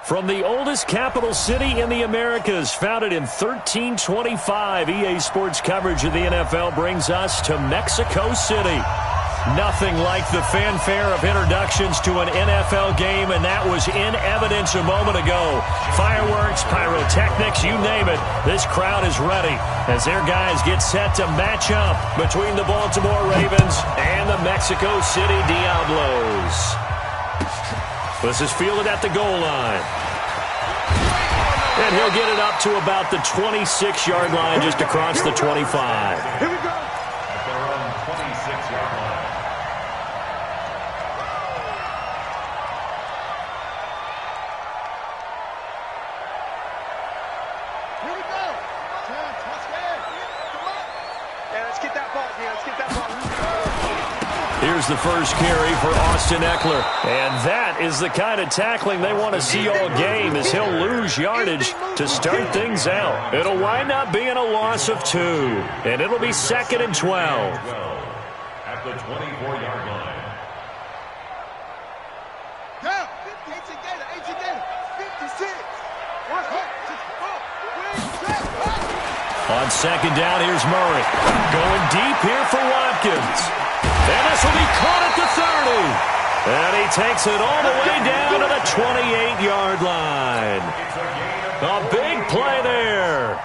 From the oldest capital city in the Americas, founded in 1325, EA Sports coverage of the NFL brings us to Mexico City. Nothing like the fanfare of introductions to an NFL game, and that was in evidence a moment ago. Fireworks, pyrotechnics, you name it. This crowd is ready as their guys get set to match up between the Baltimore Ravens and the Mexico City Diablos. This is fielded at the goal line. And he'll get it up to about the 26-yard line, just across the 25. Here we go. At their own 26-yard line. Here we go. Yeah, let's get that ball. Yeah, let's get that ball. Here's the first carry for Austin Eckler. And that is the kind of tackling they want to see all game, as he'll lose yardage to start things out. It'll wind up being a loss of 2. And it'll be 2nd and 12. At the 24-yard line. Down. 56. On 2nd down, here's Murray. Going deep here for Watkins. And this will be caught at the 30. And he takes it all the way down to the 28-yard line. A big play there.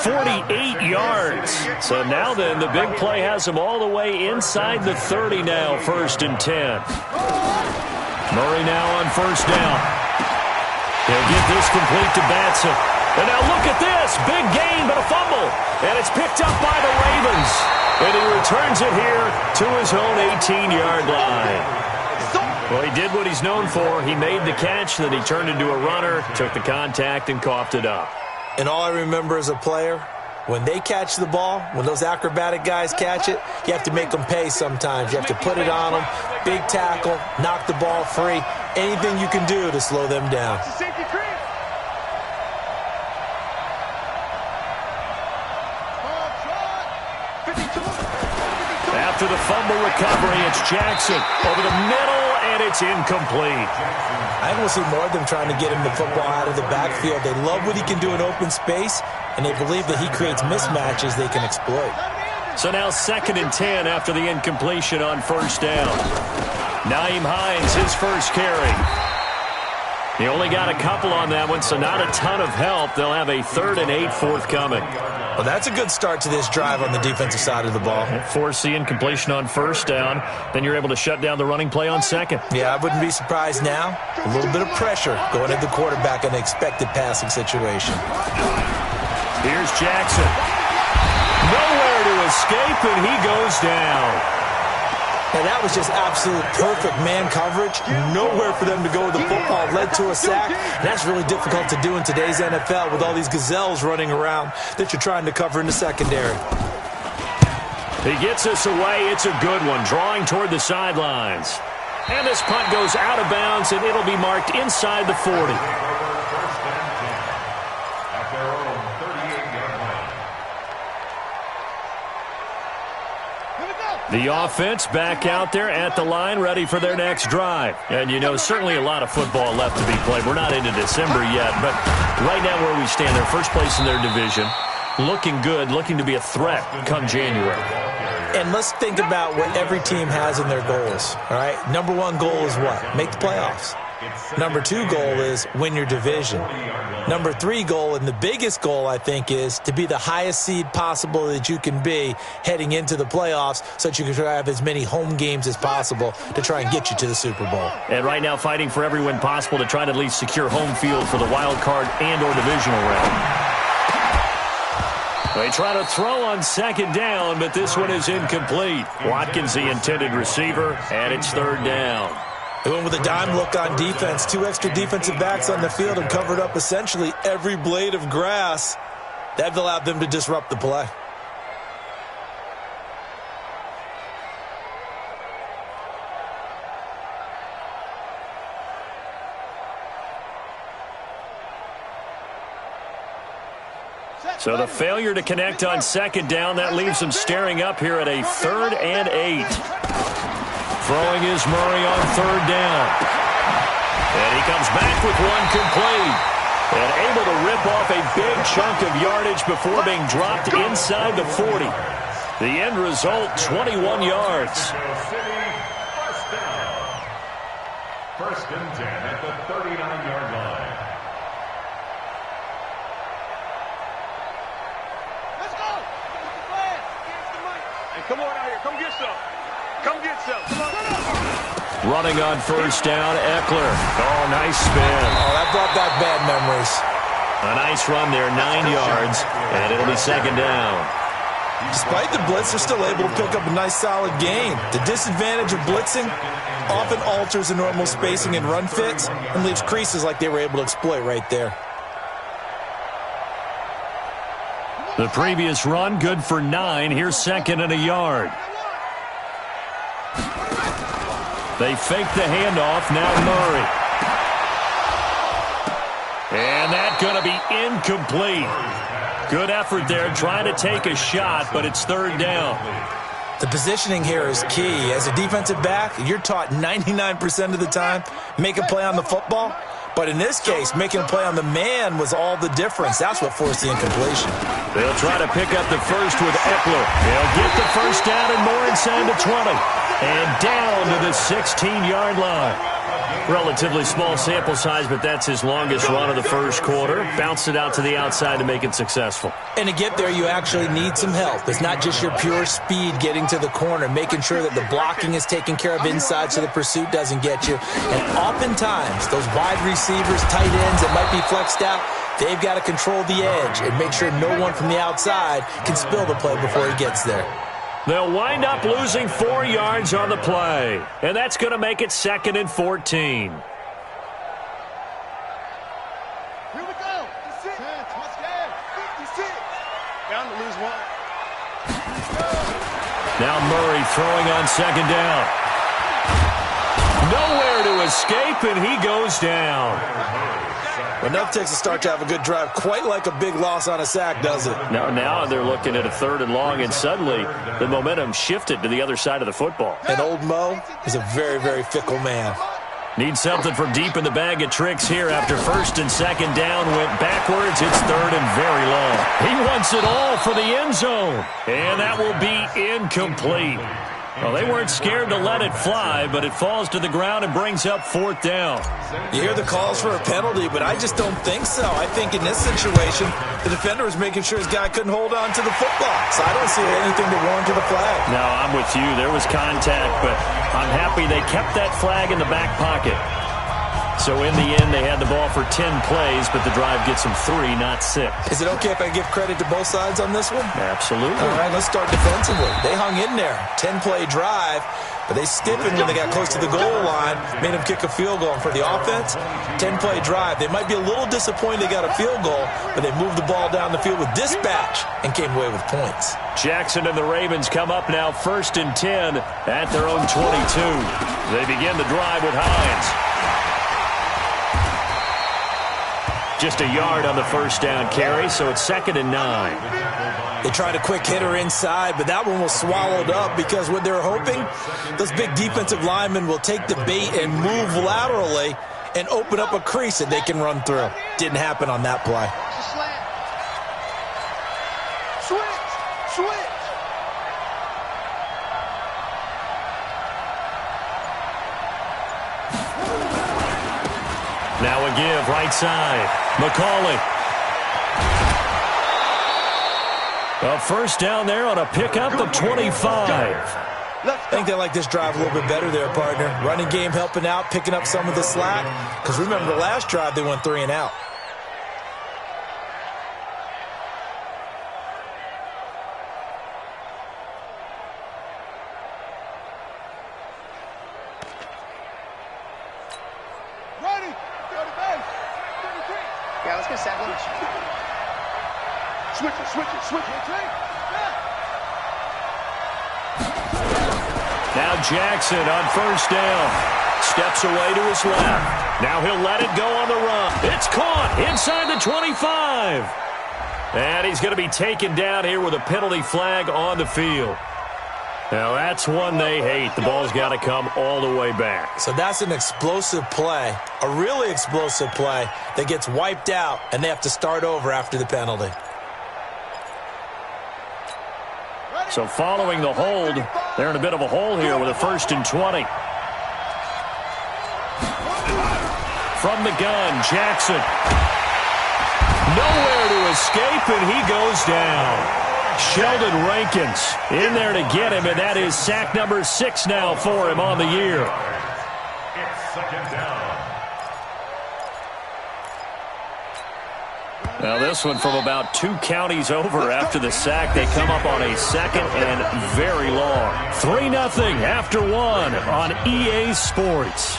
48 yards. So now then, the big play has him all the way inside the 30 now, 1st and 10. Murray now on 1st down. He'll get this complete to Batson. And now look at this. Big gain, but a fumble. And it's picked up by the Ravens. And he returns it here to his own 18-yard line. Well, he did what he's known for. He made the catch, then he turned into a runner, took the contact, and coughed it up. And all I remember as a player, when they catch the ball, when those acrobatic guys catch it, you have to make them pay sometimes. You have to put it on them, big tackle, knock the ball free, anything you can do to slow them down. After the fumble recovery, it's Jackson over the middle, and it's incomplete. I want to see more of them trying to get him the football out of the backfield. They love what he can do in open space, and they believe that he creates mismatches they can exploit. So now 2nd and 10 after the incompletion on 1st down. Nyheim Hines, his first carry. He only got a couple on that one, so not a ton of help. They'll have a 3rd and 8 forthcoming. Well, that's a good start to this drive on the defensive side of the ball. Force the incompletion on 1st down. Then you're able to shut down the running play on 2nd. Yeah, I wouldn't be surprised now. A little bit of pressure going at the quarterback in an expected passing situation. Here's Jackson. Nowhere to escape, and he goes down. And that was just absolute perfect man coverage. Nowhere for them to go with the football. Led to a sack. And that's really difficult to do in today's NFL with all these gazelles running around that you're trying to cover in the secondary. He gets us away. It's a good one. Drawing toward the sidelines. And this punt goes out of bounds, and it'll be marked inside the 40. The offense back out there at the line, ready for their next drive. And, you know, certainly a lot of football left to be played. We're not into December yet, but right now where we stand, they're first place in their division, looking good, looking to be a threat come January. And let's think about what every team has in their goals, all right? Number 1 goal is what? Make the playoffs. Number 2 goal is win your division. Number 3 goal, and the biggest goal, I think, is to be the highest seed possible that you can be heading into the playoffs so that you can have as many home games as possible to try and get you to the Super Bowl. And right now fighting for every win possible to try to at least secure home field for the wild card and or divisional round. They try to throw on 2nd down, but this one is incomplete. Watkins, the intended receiver, and it's 3rd down. They went with a dime look on defense. 2 extra defensive backs on the field and covered up essentially every blade of grass. That allowed them to disrupt the play. So the failure to connect on 2nd down, that leaves them staring up here at a 3rd and 8. Throwing is Murray on 3rd down. And he comes back off with one complete. And able to rip off a big chunk of yardage before being dropped inside the 40. The end result, 21 yards. First and 10 at the 39-yard line. Let's go! Hey, come on out here. Come get some. Come get some. Come on. Running on first down, Eckler. Oh, nice spin. Oh, that brought back bad memories. A nice run there, 9 yards, and it'll be second down. Despite the blitz, they're still able to pick up a nice, solid gain. The disadvantage of blitzing often alters the normal spacing and run fits and leaves creases like they were able to exploit right there. The previous run, good for 9. Here's second and a yard. They fake the handoff. Now Murray. And that's going to be incomplete. Good effort there trying to take a shot, but it's third down. The positioning here is key. As a defensive back, you're taught 99% of the time, make a play on the football. But in this case, making a play on the man was all the difference. That's what forced the incompletion. They'll try to pick up the first with Eckler. They'll get the first down and more inside the 20. And down to the 16-yard line. Relatively small sample size, but that's his longest run of the first quarter. Bounced it out to the outside to make it successful. And to get there, you actually need some help. It's not just your pure speed getting to the corner, making sure that the blocking is taken care of inside so the pursuit doesn't get you. And oftentimes, those wide receivers, tight ends that might be flexed out, they've got to control the edge and make sure no one from the outside can spill the play before he gets there. They'll wind up losing 4 yards on the play. And that's going to make it second and 14. Here we go. 56. Touchdown. 56. Bound to lose one. Now Murray throwing on second down. Nowhere to escape, and he goes down. Enough takes a start to have a good drive, quite like a big loss on a sack, does it? Now they're looking at a third and long, and suddenly the momentum shifted to the other side of the football. And old Mo is a very, very fickle man. Need something from deep in the bag of tricks here after first and second down went backwards. It's third and very long. He wants it all for the end zone, and that will be incomplete. Well, they weren't scared to let it fly, but it falls to the ground and brings up fourth down. You hear the calls for a penalty, but I just don't think so. I think in this situation, the defender was making sure his guy couldn't hold on to the football. So I don't see anything to warrant the flag. No, I'm with you. There was contact, but I'm happy they kept that flag in the back pocket. So in the end, they had the ball for 10 plays, but the drive gets them 3, not 6. Is it okay if I give credit to both sides on this one? Absolutely. All right, let's start defensively. They hung in there. 10-play drive, but they stiffened when they got close to the goal line, made them kick a field goal. And for the offense, 10-play drive. They might be a little disappointed they got a field goal, but they moved the ball down the field with dispatch and came away with points. Jackson and the Ravens come up now first and 10 at their own 22. They begin the drive with Hines. Just a yard on the first down carry, so it's second and 9. They tried a quick hitter inside, but that one was swallowed up because what they're hoping, those big defensive linemen will take the bait and move laterally and open up a crease that they can run through. Didn't happen on that play. Switch. Now a give, right side. McCauley. A first down there on a pickup of 25. I think they like this drive a little bit better there, partner. Running game helping out, picking up some of the slack. Because remember, the last drive, they went 3 and out. Yeah, let's get a sack lunch. Switch it. Now Jackson on first down. Steps away to his left. Now he'll let it go on the run. It's caught inside the 25. And he's going to be taken down here with a penalty flag on the field. Now, that's one they hate. The ball's got to come all the way back. So that's an explosive play, a really explosive play that gets wiped out, and they have to start over after the penalty. So following the hold, they're in a bit of a hole here with a 1st and 20. From the gun, Jackson. Nowhere to escape, and he goes down. Sheldon Rankins in there to get him, and that is sack number 6 now for him on the year. It's 2nd down. Now this one from about 2 counties over after the sack. They come up on a 2nd and very long. 3-0 after 1 on EA Sports.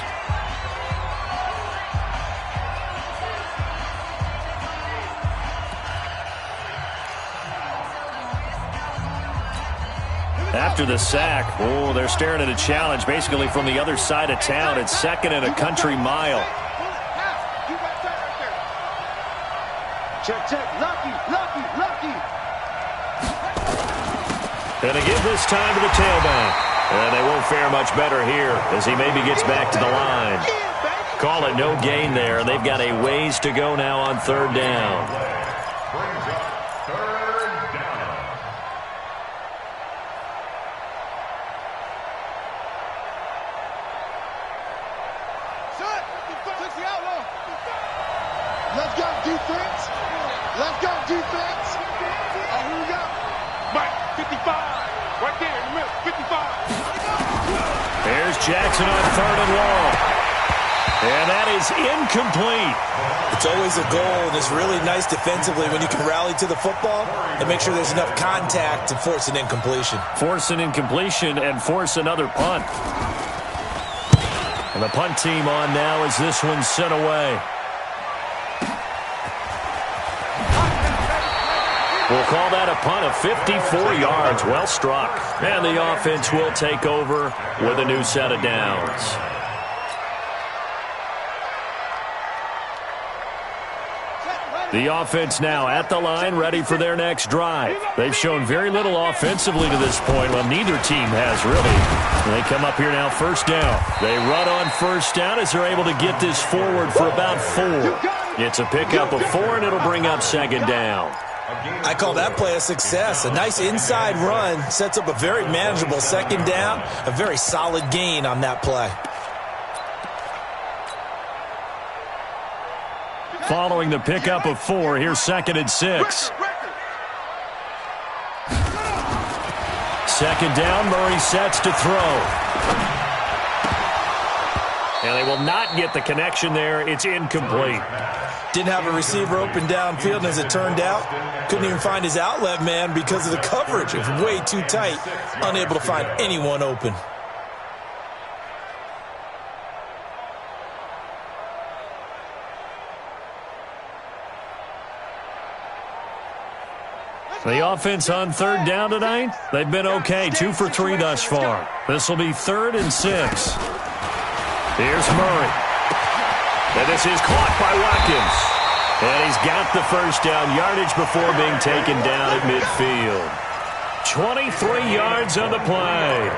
After the sack, oh, they're staring at a challenge basically from the other side of town. It's 2nd and a country mile. Check, check. Lucky. And to give this time to the tailback. And they won't fare much better here as he maybe gets back to the line. Call it no gain there, and they've got a ways to go now on 3rd down. Brings up 3rd down. Let's go, defense. Oh, here we go. Mike, 55. Right there in the middle, 55. There's Jackson on 3rd and long. And that is incomplete. It's always a goal, and it's really nice defensively when you can rally to the football and make sure there's enough contact to force an incompletion. Force an incompletion and force another punt. And the punt team on now as this one's sent away. We'll call that a punt of 54 yards. Well struck. And the offense will take over with a new set of downs. The offense now at the line, ready for their next drive. They've shown very little offensively to this point. Well, neither team has really. They come up here now 1st down. They run on 1st down as they're able to get this forward for about 4. It's a pickup of 4, and it'll bring up 2nd down. I call that play a success. A nice inside run sets up a very manageable 2nd down, a very solid gain on that play. Following the pickup of 4, here's 2nd and 6. 2nd down, Murray sets to throw. And they will not get the connection there. It's incomplete. Didn't have a receiver open downfield, and as it turned out, couldn't even find his outlet man because of the coverage. It was way too tight, unable to find anyone open. The offense on 3rd down tonight, they've been okay. 2 for 3 thus far. This will be 3rd and 6. Here's Murray. And this is caught by Watkins. And he's got the 1st down yardage before being taken down at midfield. 23 yards on the play.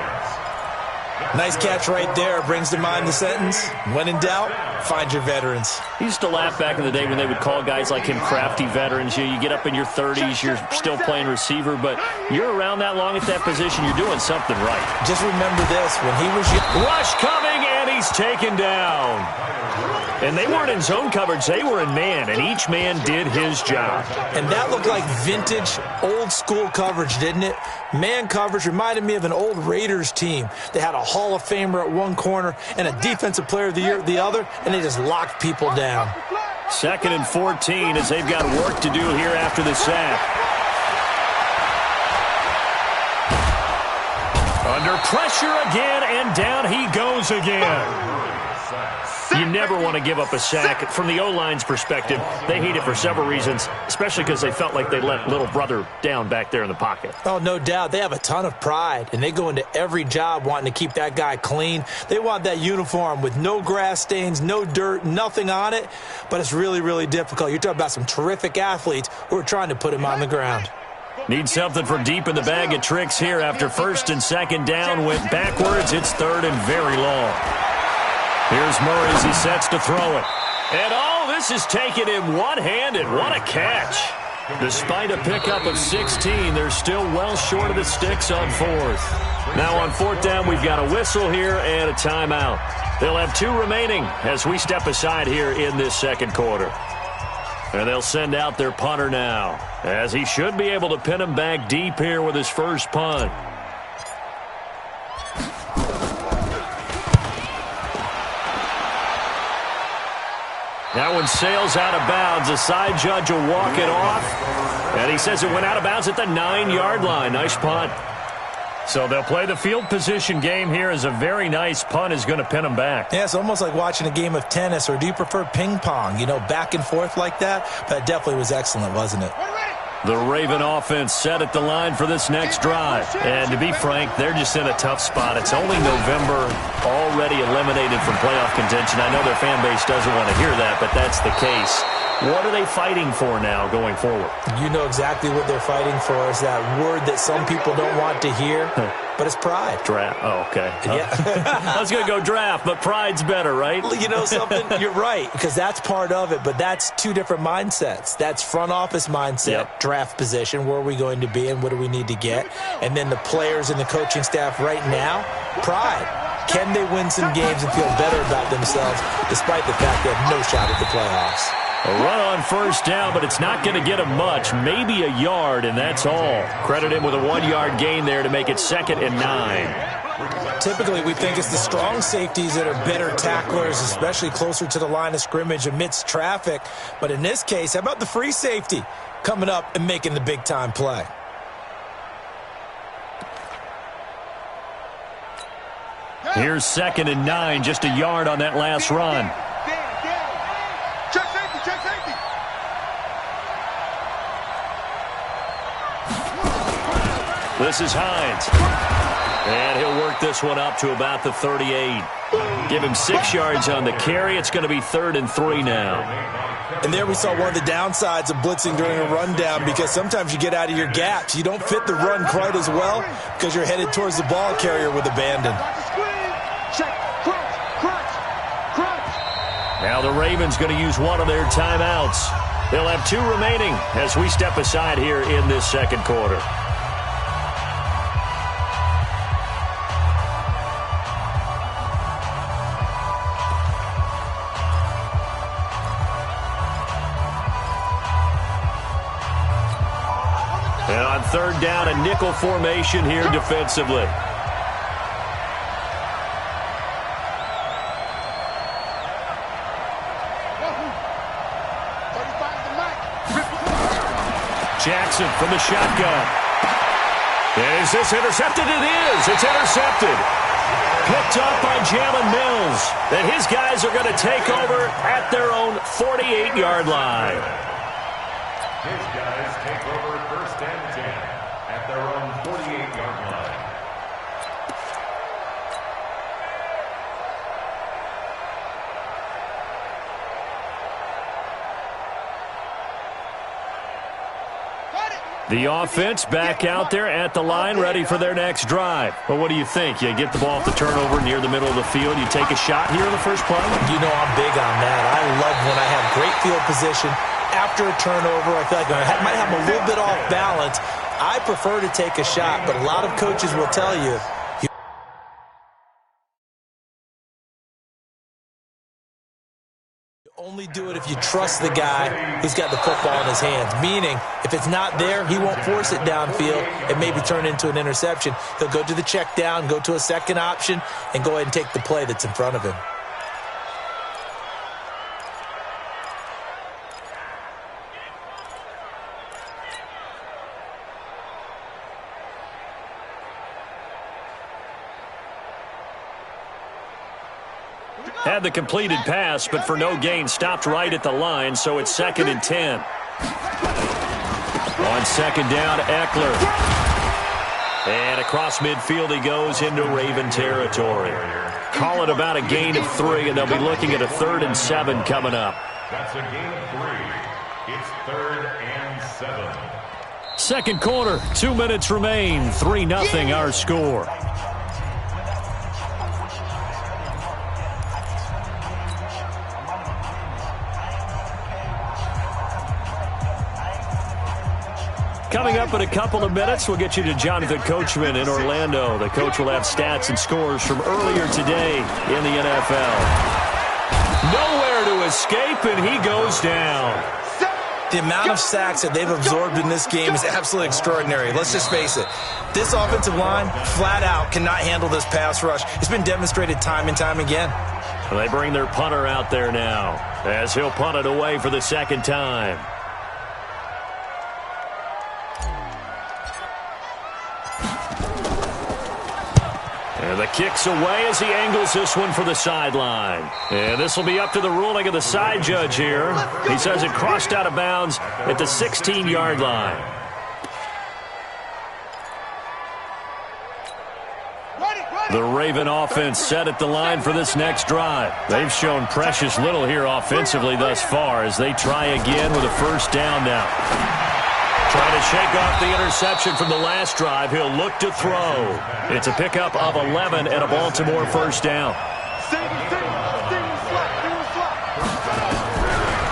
Nice catch right there. Brings to mind the sentence, when in doubt, find your veterans. He used to laugh back in the day when they would call guys like him crafty veterans. You get up in your 30s, you're still playing receiver, but you're around that long at that position, you're doing something right. Just remember this, when he was young. Rush coming, and he's taken down. And they weren't in zone coverage, they were in man, and each man did his job. And that looked like vintage, old-school coverage, didn't it? Man coverage reminded me of an old Raiders team. They had a Hall of Famer at one corner and a Defensive Player of the Year at the other, and they just locked people down. 2nd and 14 as they've got work to do here after the sack. Under pressure again, and down he goes again. You never want to give up a sack. From the O-line's perspective, they hate it for several reasons, especially because they felt like they let little brother down back there in the pocket. Oh, no doubt. They have a ton of pride, and they go into every job wanting to keep that guy clean. They want that uniform with no grass stains, no dirt, nothing on it, but it's really, really difficult. You're talking about some terrific athletes who are trying to put him on the ground. Need something from deep in the bag of tricks here after first and second down went backwards. It's third and very long. Here's Murray as he sets to throw it. And this is taken in one-handed. What a catch. Despite a pickup of 16, they're still well short of the sticks on fourth. Now on fourth down, we've got a whistle here and a timeout. They'll have 2 remaining as we step aside here in this second quarter. And they'll send out their punter now, as he should be able to pin him back deep here with his first punt. That one sails out of bounds. The side judge will walk it off. And he says it went out of bounds at the 9-yard line. Nice punt. So they'll play the field position game here as a very nice punt is going to pin them back. Yeah, it's almost like watching a game of tennis, or do you prefer ping pong? You know, back and forth like that? That definitely was excellent, wasn't it? The Raven offense set at the line for this next drive. And to be frank, they're just in a tough spot. It's only November, already eliminated from playoff contention. I know their fan base doesn't want to hear that, but that's the case. What are they fighting for now going forward? You know exactly what they're fighting for. Is that word that some people don't want to hear, but it's pride. Draft. Oh, okay. Yeah. I was going to go draft, but pride's better, right? You know something? You're right, because that's part of it, but that's 2 different mindsets. That's front office mindset, draft position, where are we going to be and what do we need to get? And then the players and the coaching staff right now, pride. Can they win some games and feel better about themselves despite the fact they have no shot at the playoffs? A run on first down, but it's not going to get him much. Maybe a yard, and that's all. Credit him with a 1-yard gain there to make it 2nd and 9. Typically, we think it's the strong safeties that are better tacklers, especially closer to the line of scrimmage amidst traffic. But in this case, how about the free safety coming up and making the big-time play? Here's 2nd and 9, just a yard on that last run. This is Hines. And he'll work this one up to about the 38. Give him 6 yards on the carry. It's going to be 3rd and 3 now. And there we saw one of the downsides of blitzing during a rundown, because sometimes you get out of your gaps. You don't fit the run quite as well because you're headed towards the ball carrier with abandon. Now the Ravens going to use one of their timeouts. They'll have 2 remaining as we step aside here in this second quarter. And on 3rd down, a nickel formation here defensively. Jackson from the shotgun. Is this intercepted? It is. It's intercepted. Picked up by Jalen Mills. And his guys are going to take over at their own 48-yard line. His guys take over 1st and 10 at their own 48-yard line. The offense back out there at the line, ready for their next drive. Well, what do you think? You get the ball off the turnover near the middle of the field. You take a shot here in the first play? You know I'm big on that. I love when I have great field position. After a turnover, I feel like I might have a little bit off balance. I prefer to take a shot, but a lot of coaches will tell you, only do it if you trust the guy who's got the football in his hands. Meaning, if it's not there, he won't force it downfield and maybe turn into an interception. He'll go to the check down, go to a second option, and go ahead and take the play that's in front of him. Had the completed pass, but for no gain, stopped right at the line, so it's 2nd and 10. On 2nd down, Eckler. And across midfield he goes into Raven territory. Call it about a gain of 3, and they'll be looking at a 3rd and 7 coming up. That's a gain of 3. It's 3rd and 7. Second quarter, 2 minutes remain. 3-0 our score. Coming up in a couple of minutes, we'll get you to Jonathan Coachman in Orlando. The coach will have stats and scores from earlier today in the NFL. Nowhere to escape, and he goes down. The amount of sacks that they've absorbed in this game is absolutely extraordinary. Let's just face it. This offensive line, flat out, cannot handle this pass rush. It's been demonstrated time and time again. Well, they bring their punter out there now as he'll punt it away for the second time. And the kick's away as he angles this one for the sideline. And this will be up to the ruling of the side judge here. He says it crossed out of bounds at the 16-yard line. The Raven offense set at the line for this next drive. They've shown precious little here offensively thus far as they try again with a first down now. Trying to shake off the interception from the last drive. He'll look to throw. It's a pickup of 11 and a Baltimore first down.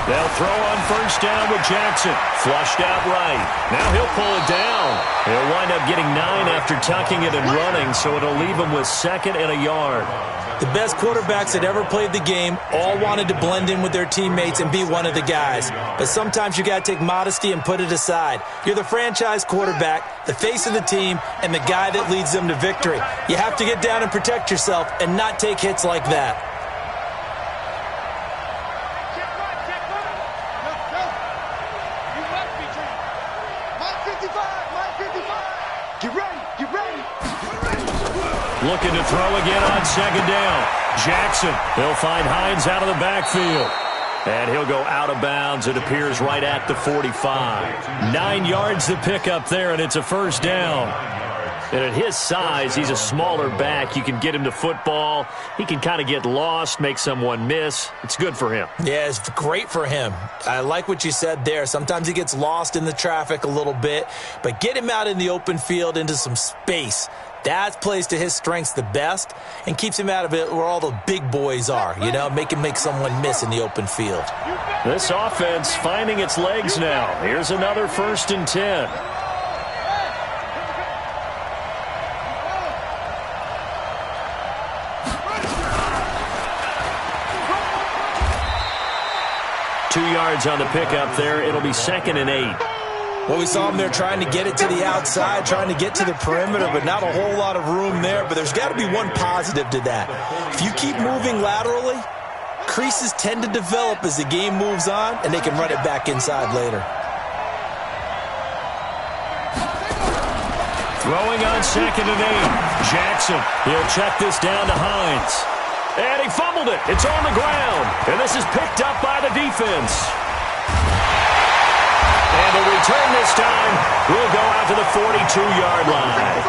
They'll throw on first down with Jackson. Flushed out right. Now he'll pull it down. He'll wind up getting 9 after tucking it and running, so it'll leave him with 2nd and a yard. The best quarterbacks that ever played the game all wanted to blend in with their teammates and be one of the guys. But sometimes you got to take modesty and put it aside. You're the franchise quarterback, the face of the team, and the guy that leads them to victory. You have to get down and protect yourself and not take hits like that. Looking to throw again on second down. Jackson, he'll find Hines out of the backfield. And he'll go out of bounds. It appears right at the 45. 9 yards to pick up there, and it's a first down. And at his size, he's a smaller back. You can get him to football. He can kind of get lost, make someone miss. It's good for him. Yeah, it's great for him. I like what you said there. Sometimes he gets lost in the traffic a little bit, but get him out in the open field into some space. That plays to his strengths the best and keeps him out of it where all the big boys are, you know, make someone miss in the open field. This offense finding its legs now. Here's another 1st and 10. Two yards on the pickup there. It'll be 2nd and 8. Well, we saw him there trying to get it to the outside, trying to get to the perimeter, but not a whole lot of room there. But there's got to be one positive to that. If you keep moving laterally, creases tend to develop as the game moves on, and they can run it back inside later. Throwing on 2nd and 8. Jackson, he'll check this down to Hines. And he fumbled it. It's on the ground. And this is picked up by the defense. And the return this time will go out to the 42-yard line.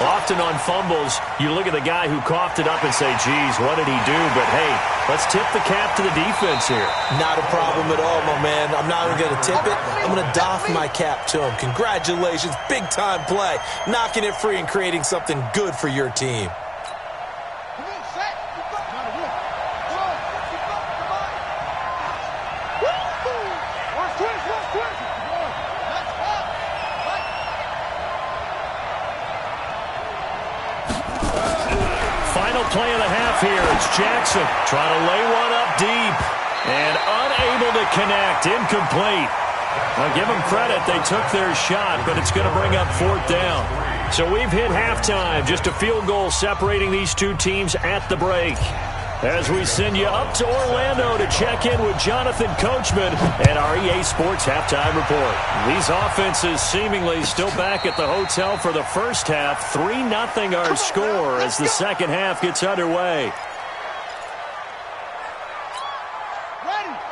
Often on fumbles, you look at the guy who coughed it up and say, geez, what did he do? But, hey, let's tip the cap to the defense here. Not a problem at all, my man. I'm not even going to tip it. I'm going to doff my cap to him. Congratulations. Big-time play. Knocking it free and creating something good for your team. Play of the half here. It's Jackson trying to lay one up deep and unable to connect. Incomplete. I'll give them credit. They took their shot, but it's going to bring up 4th down. So we've hit halftime. Just a field goal separating these two teams at the break. As we send you up to Orlando to check in with Jonathan Coachman and our EA Sports Halftime Report. These offenses seemingly still back at the hotel for the first half. 3-0 our score as the second half gets underway.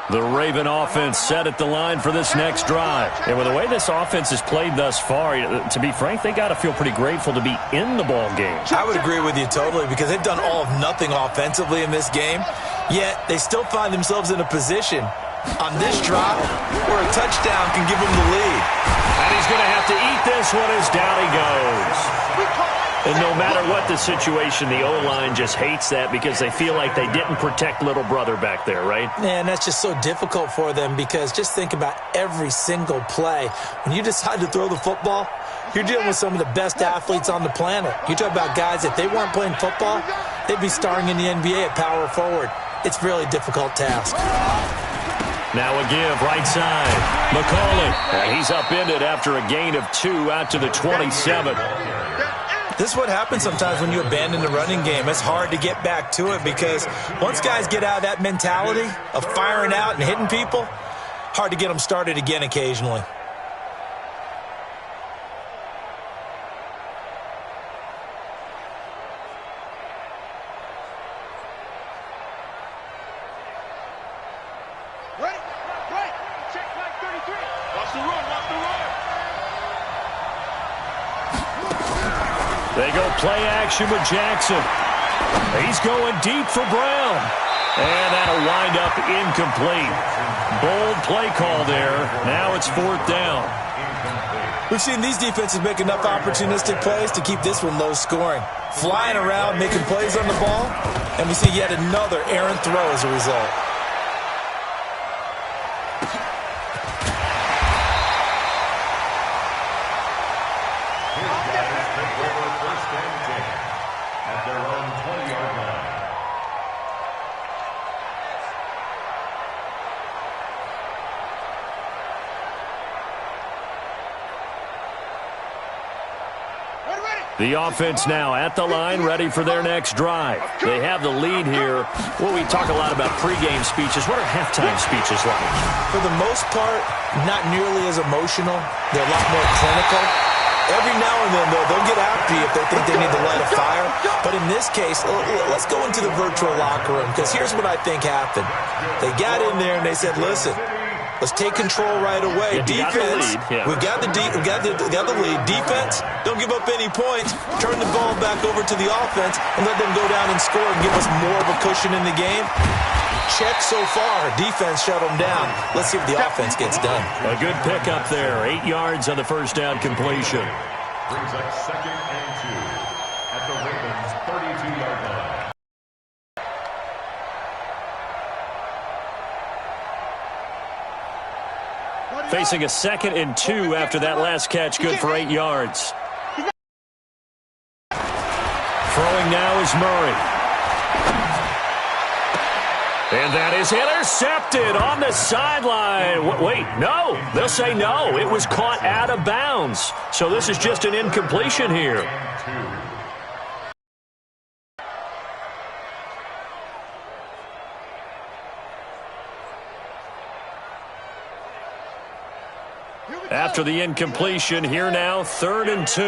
The Raven offense set at the line for this next drive. And with the way this offense has played thus far, to be frank, they got to feel pretty grateful to be in the ball game. I would agree with you totally because they've done all of nothing offensively in this game, yet they still find themselves in a position on this drive where a touchdown can give them the lead. And he's going to have to eat this one as down he goes. And no matter what the situation, the O-line just hates that because they feel like they didn't protect little brother back there, right? Man, that's just so difficult for them because just think about every single play. When you decide to throw the football, you're dealing with some of the best athletes on the planet. You talk about guys, if they weren't playing football, they'd be starring in the NBA at power forward. It's a really difficult task. Now a give, right side. McCauley. And he's upended after a gain of 2 out to the 27. This is what happens sometimes when you abandon the running game. It's hard to get back to it because once guys get out of that mentality of firing out and hitting people, hard to get them started again occasionally. Right. Check flag 33. Watch the run. They go play action with Jackson. He's going deep for Brown. And that'll wind up incomplete. Bold play call there. Now it's 4th down. We've seen these defenses make enough opportunistic plays to keep this one low scoring. Flying around, making plays on the ball, and we see yet another errant throw as a result. The offense now at the line, ready for their next drive. They have the lead here. Well, we talk a lot about pregame speeches. What are halftime speeches like? For the most part, not nearly as emotional. They're a lot more clinical. Every now and then, though, they'll get after you if they think they need to light a fire. But in this case, let's go into the virtual locker room, because here's what I think happened. They got in there and they said, listen, let's take control right away. Defense, we've got the lead. Defense, don't give up any points. Turn the ball back over to the offense and let them go down and score and give us more of a cushion in the game. Check so far. Defense shut them down. Let's see what the offense gets done. A good pickup there. 8 yards on the first down completion. Brings up 2nd and 2 at the Ravens' 32-yard line. Facing a 2nd and 2 after that last catch. Good for 8 yards. Throwing now is Murray. And that is intercepted on the sideline. Wait, no. They'll say no. It was caught out of bounds. So this is just an incompletion here. After the incompletion, here now, 3rd and 2.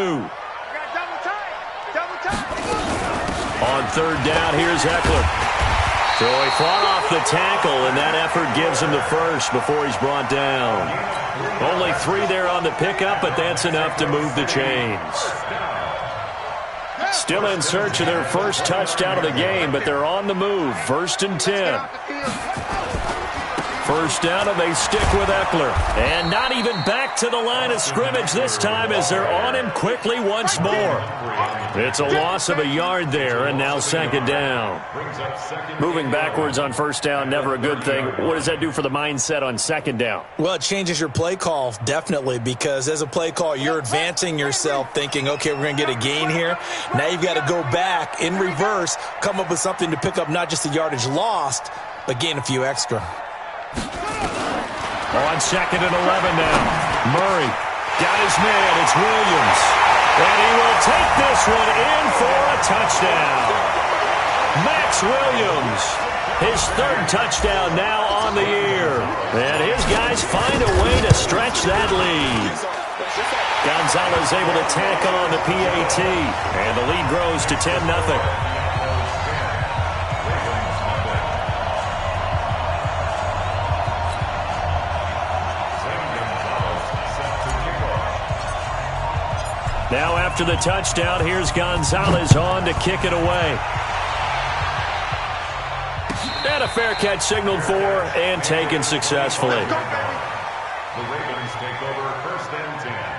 On 3rd down, here's Eckler. So he fought off the tackle, and that effort gives him the first before he's brought down. Only 3 there on the pickup, but that's enough to move the chains. Still in search of their first touchdown of the game, but they're on the move. 1st and 10. First down, and they stick with Eckler. And not even back to the line of scrimmage this time as they're on him quickly once more. It's a loss of a yard there, and now 2nd down. Moving backwards on 1st down, never a good thing. What does that do for the mindset on 2nd down? Well, it changes your play call, definitely, because as a play call, you're advancing yourself thinking, okay, we're going to get a gain here. Now you've got to go back in reverse, come up with something to pick up not just the yardage lost, but gain a few extra. On 2nd and 11 now. Murray got his man. It's Williams. And he will take this one in for a touchdown. Max Williams, his 3rd touchdown now on the year. And his guys find a way to stretch that lead. Gonzalez able to tack on the PAT. And the lead grows to 10-0. Now after the touchdown, here's Gonzalez on to kick it away. And a fair catch signaled for and taken successfully. The Ravens take over 1st and 10.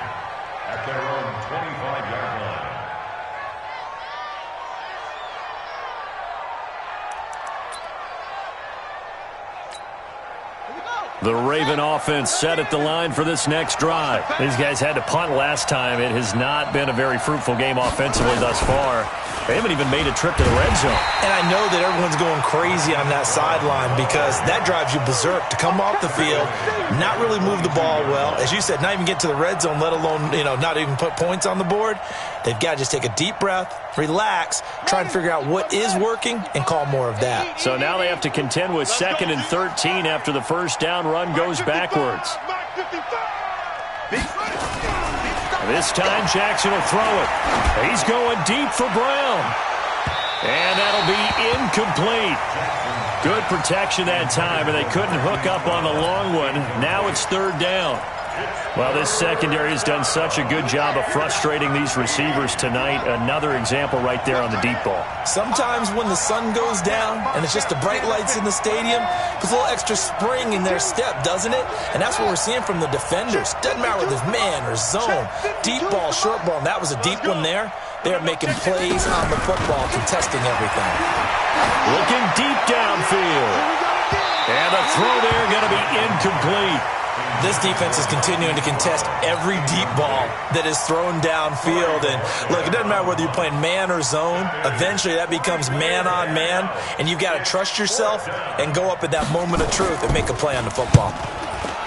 The Raven offense set at the line for this next drive. These guys had to punt last time. It has not been a very fruitful game offensively thus far. They haven't even made a trip to the red zone. And I know that everyone's going crazy on that sideline because that drives you berserk to come off the field, not really move the ball well. As you said, not even get to the red zone, let alone, not even put points on the board. They've got to just take a deep breath, relax, try and figure out what is working, and call more of that. So now they have to contend with 2nd and 13 after the first down run goes backwards. This time Jackson will throw it. He's going deep for Brown. And that'll be incomplete. Good protection that time, and they couldn't hook up on the long one. Now it's 3rd down. Well, this secondary has done such a good job of frustrating these receivers tonight. Another example right there on the deep ball. Sometimes when the sun goes down and it's just the bright lights in the stadium, puts a little extra spring in their step, doesn't it? And that's what we're seeing from the defenders. Doesn't matter whether it's man or zone, deep ball, short ball. And that was a deep one there. They're making plays on the football, contesting everything. Looking deep downfield. And a throw there going to be incomplete. This defense is continuing to contest every deep ball that is thrown downfield. And, look, it doesn't matter whether you're playing man or zone. Eventually that becomes man-on-man, and you've got to trust yourself and go up at that moment of truth and make a play on the football.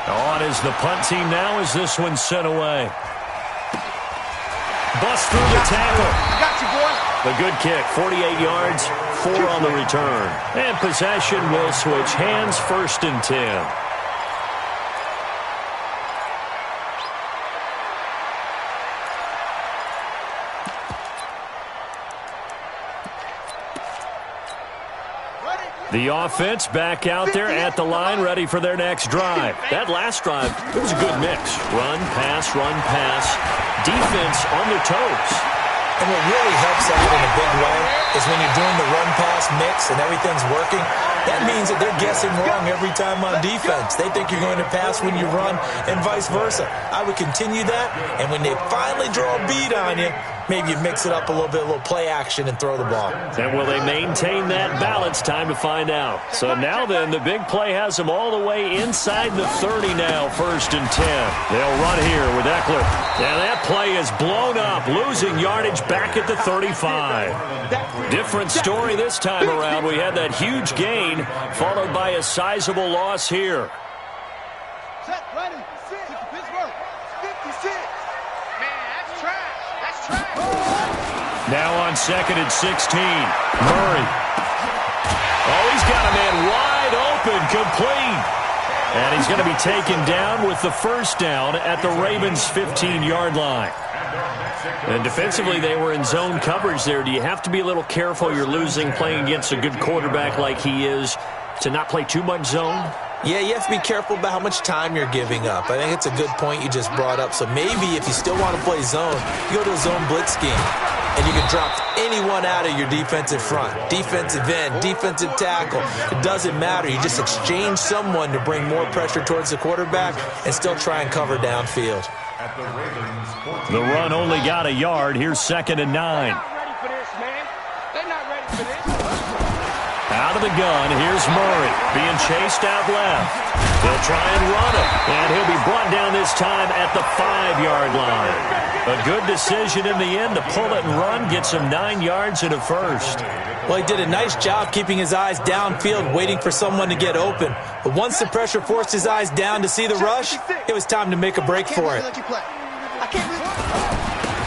On is the punt team now as this one's sent away. Bust through the tackle. I got you, boy. The good kick, 48 yards, 4 on the return. And possession will switch hands, 1st and 10. The offense back out there at the line, ready for their next drive. That last drive, it was a good mix. Run, pass, defense on their toes. And what really helps out in a big way is when you're doing the run-pass mix and everything's working, that means that they're guessing wrong every time on defense. They think you're going to pass when you run and vice versa. I would continue that, and when they finally draw a bead on you, maybe you mix it up a little bit, a little play action, and throw the ball. And will they maintain that balance? Time to find out. So now then, the big play has them all the way inside the 30 now, 1st and 10. They'll run here with Eckler. And that play is blown up, losing yardage back at the 35. Different story this time around. We had that huge gain, followed by a sizable loss here. Set, ready, 56, Pittsburgh, 56. Man, that's trash. That's trash. Now on 2nd and 16, Murray. Oh, he's got a man wide open, complete. And he's going to be taken down with the 1st down at the Ravens' 15-yard line. And defensively, they were in zone coverage there. Do you have to be a little careful? You're losing, playing against a good quarterback like he is, to not play too much zone? Yeah, you have to be careful about how much time you're giving up. I think it's a good point you just brought up. So maybe if you still want to play zone, you go to a zone blitz scheme. And you can drop anyone out of your defensive front. Defensive end, defensive tackle. It doesn't matter. You just exchange someone to bring more pressure towards the quarterback and still try and cover downfield. The run only got a yard. Here's 2nd and 9. They're not ready for this, man. They're not ready for this. Out of the gun, here's Murray, being chased out left. They'll try and run it, and he'll be brought down this time at the 5-yard line. A good decision in the end to pull it and run, get some 9 yards and a 1st. Well, he did a nice job keeping his eyes downfield, waiting for someone to get open. But once the pressure forced his eyes down to see the rush, it was time to make a break for it.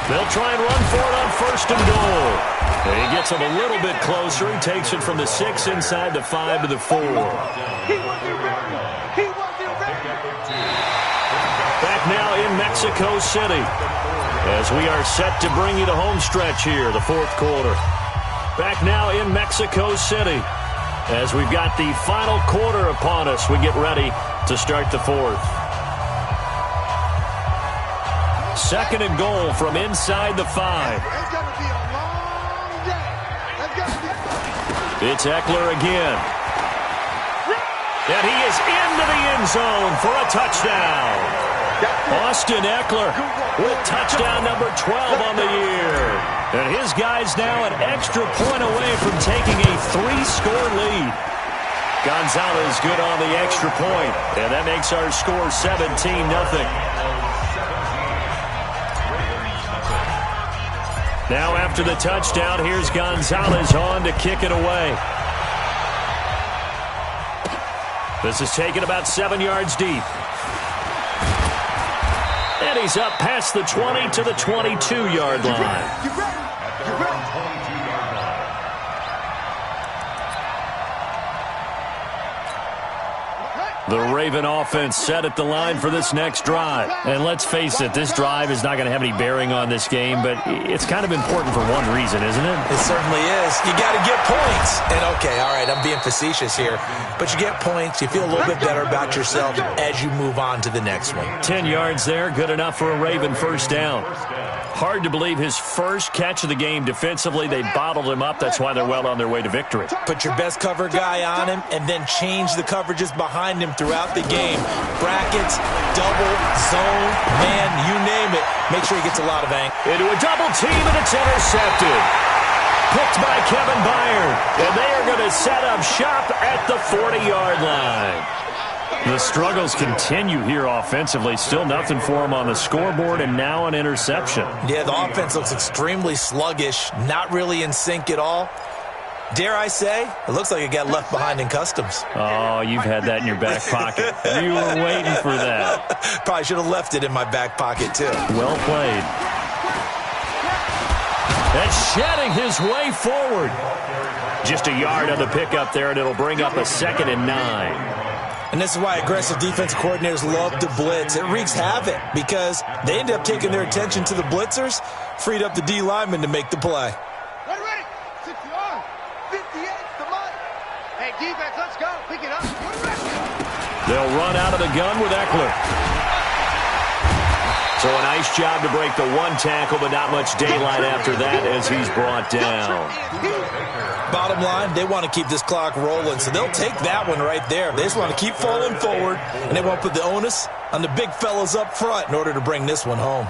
They'll try and run for it on 1st and goal. And he gets him a little bit closer. He takes it from the 6 inside the 5 to the 4. He wasn't ready. He wasn't ready. Back now in Mexico City as we are set to bring you the home stretch here, the 4th quarter. Back now in Mexico City as we've got the final quarter upon us. We get ready to start the 4th. 2nd and goal from inside the 5. It's going to be a long day. It's going to be. It's Eckler again. And he is into the end zone for a touchdown. Austin Eckler with touchdown number 12 on the year. And his guys now an extra point away from taking a 3-score lead. Gonzalez good on the extra point, and that makes our score 17-0. Now after the touchdown, here's Gonzalez on to kick it away. This is taken about 7 yards deep. And he's up past the 20 to the 22-yard line. The Raven offense set at the line for this next drive. And let's face it, this drive is not going to have any bearing on this game, but it's kind of important for one reason, isn't it? It certainly is. You got to get points. And, okay, all right, I'm being facetious here. But you get points, you feel a little bit better about yourself as you move on to the next one. 10 yards there, good enough for a Raven first down. Hard to believe his first catch of the game defensively. They bottled him up. That's why they're well on their way to victory. Put your best cover guy on him and then change the coverages behind him throughout the game. Brackets, double, zone, man, you name it. Make sure he gets a lot of angle. Into a double team, and it's intercepted. Picked by Kevin Byard. And they are going to set up shop at the 40-yard line. The struggles continue here offensively. Still nothing for them on the scoreboard, and now an interception. Yeah, the offense looks extremely sluggish, not really in sync at all. Dare I say, it looks like it got left behind in customs. Oh, you've had that in your back pocket. You were waiting for that. Probably should have left it in my back pocket, too. Well played. And shedding his way forward. Just a yard on the pickup there, and it'll bring up a 2nd and 9. And this is why aggressive defense coordinators love to blitz. It wreaks havoc because they end up taking their attention to the blitzers, freed up the D lineman to make the play. Ready, 60 on, 58, come on. Hey, defense, let's go. Pick it up. They'll run out of the gun with Eckler. So a nice job to break the one tackle, but not much daylight after that as he's brought down. Bottom line, they want to keep this clock rolling, so they'll take that one right there. They just want to keep falling forward, and they won't put the onus on the big fellas up front in order to bring this one home.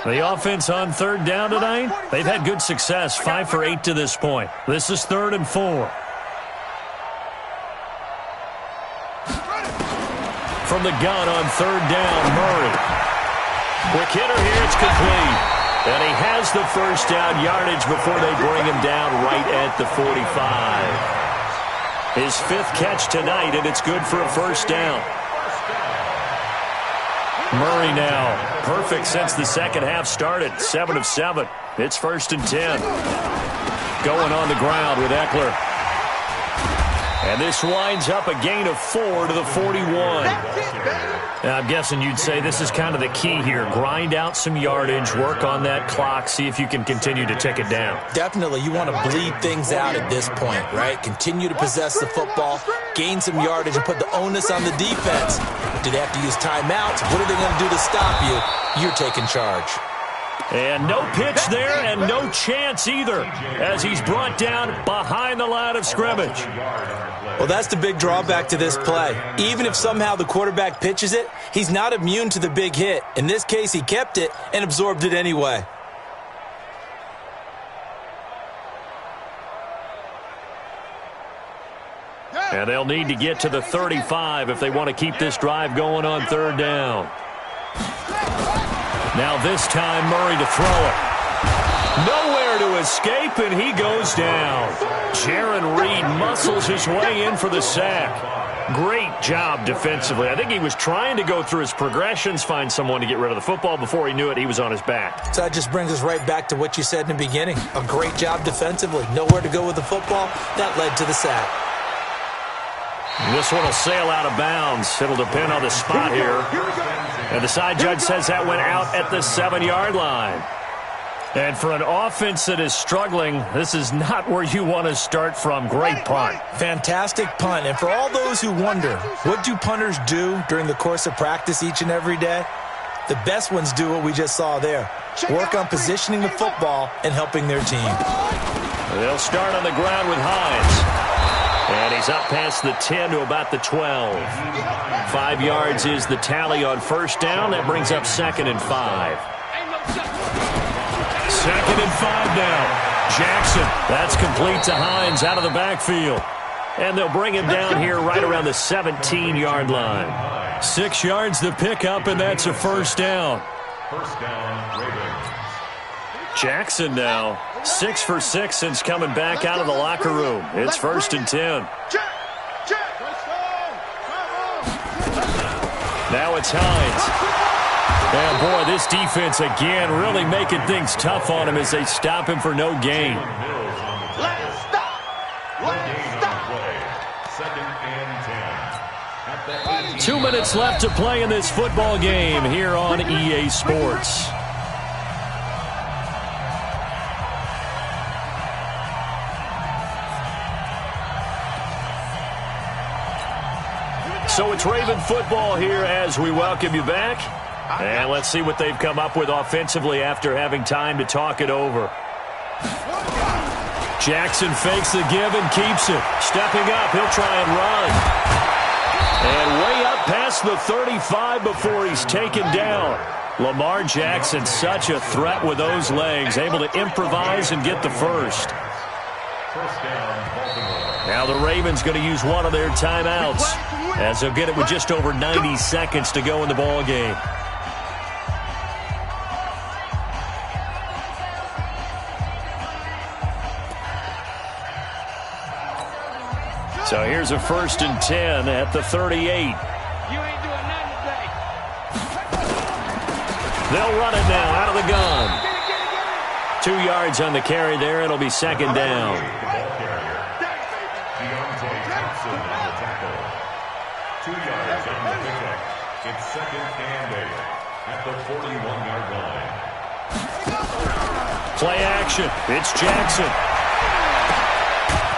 The offense on 3rd down tonight, they've had good success, 5 for 8 to this point. This is 3rd and 4. From the gun on 3rd down, Murray. Quick hitter here, it's complete. And he has the first down yardage before they bring him down right at the 45. His 5th catch tonight, and it's good for a first down. Murray now, perfect since the second half started, 7 of 7. It's 1st and 10. Going on the ground with Eckler. And this winds up a gain of 4 to the 41. Now, I'm guessing you'd say this is kind of the key here. Grind out some yardage, work on that clock, see if you can continue to tick it down. Definitely. You want to bleed things out at this point, right? Continue to possess the football, gain some yardage, and put the onus on the defense. Do they have to use timeouts? What are they going to do to stop you? You're taking charge. And no pitch there and no chance either as he's brought down behind the line of scrimmage. Well, that's the big drawback to this play. Even if somehow the quarterback pitches it, he's not immune to the big hit. In this case, he kept it and absorbed it anyway. And they'll need to get to the 35 if they want to keep this drive going on 3rd down. Now this time, Murray to throw it. Nowhere to escape, and he goes down. Jaron Reed muscles his way in for the sack. Great job defensively. I think he was trying to go through his progressions, find someone to get rid of the football. Before he knew it, he was on his back. So that just brings us right back to what you said in the beginning. A great job defensively. Nowhere to go with the football. That led to the sack. This one will sail out of bounds. It'll depend on the spot here. And the side judge says that went out at the 7-yard line. And for an offense that is struggling, this is not where you want to start from. Great punt. Fantastic punt. And for all those who wonder, what do punters do during the course of practice each and every day? The best ones do what we just saw there. Work on positioning the football and helping their team. They'll start on the ground with Hines. And he's up past the 10 to about the 12. 5 yards is the tally on first down. That brings up 2nd and 5. 2nd and 5 now. Jackson, that's complete to Hines out of the backfield. And they'll bring him down here right around the 17-yard line. 6 yards to pick up, and that's a first down. First down, Ravens. Jackson now 6 for 6 since coming back out of the locker room. It's 1st and 10. Now it's Hines. And boy, this defense again really making things tough on him as they stop him for no gain. Let it stop. Let it stop. Second and 10. At the 2 minutes left to play in this football game here on EA Sports. So it's Raven football here as we welcome you back. And let's see what they've come up with offensively after having time to talk it over. Jackson fakes the give and keeps it. Stepping up, he'll try and run. And way up past the 35 before he's taken down. Lamar Jackson, such a threat with those legs, able to improvise and get the first. First down, Baltimore. Now the Ravens going to use one of their timeouts as they'll get it with just over 90 seconds to go in the ball game. So here's a 1st and 10 at the 38. You ain't doing nothing today. They'll run it now out of the gun. 2 yards on the carry there. It'll be 2nd down. Ball carrier. Deontay Thompson on the tackle. 2 yards on the pickup. It's 2nd and 8 at the 41-yard line. Play action. It's Jackson.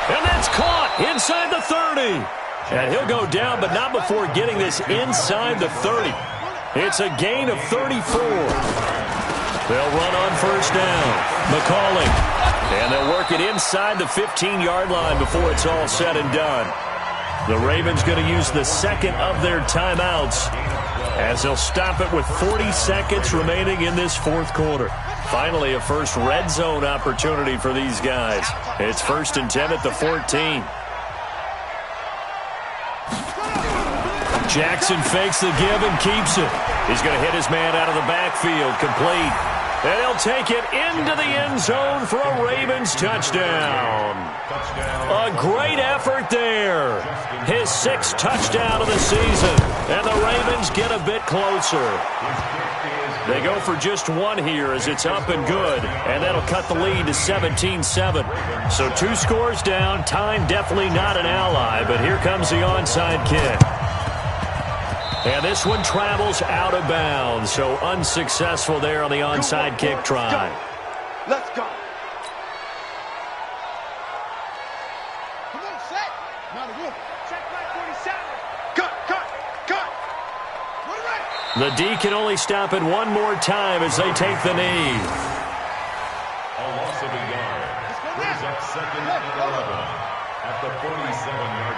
And that's caught inside the 30. And he'll go down, but not before getting this inside the 30. It's a gain of 34. They'll run on 1st down. McCauley. And they'll work it inside the 15-yard line before it's all said and done. The Ravens going to use the 2nd of their timeouts as they'll stop it with 40 seconds remaining in this 4th quarter. Finally, a first red zone opportunity for these guys. It's 1st and 10 at the 14. Jackson fakes the give and keeps it. He's going to hit his man out of the backfield, complete. And he'll take it into the end zone for a Ravens touchdown. A great effort there. His 6th touchdown of the season. And the Ravens get a bit closer. They go for just one here as it's up and good, and that'll cut the lead to 17-7. So 2 scores down, time definitely not an ally, but here comes the onside kick. And this one travels out of bounds, so unsuccessful there on the onside kick try. Let's go. Come on, set. Not a wolf. Check my 47. Cut. The D can only stop it one more time as they take the knee. A loss of a yard. Brings up 2nd and 11 at the 47-yard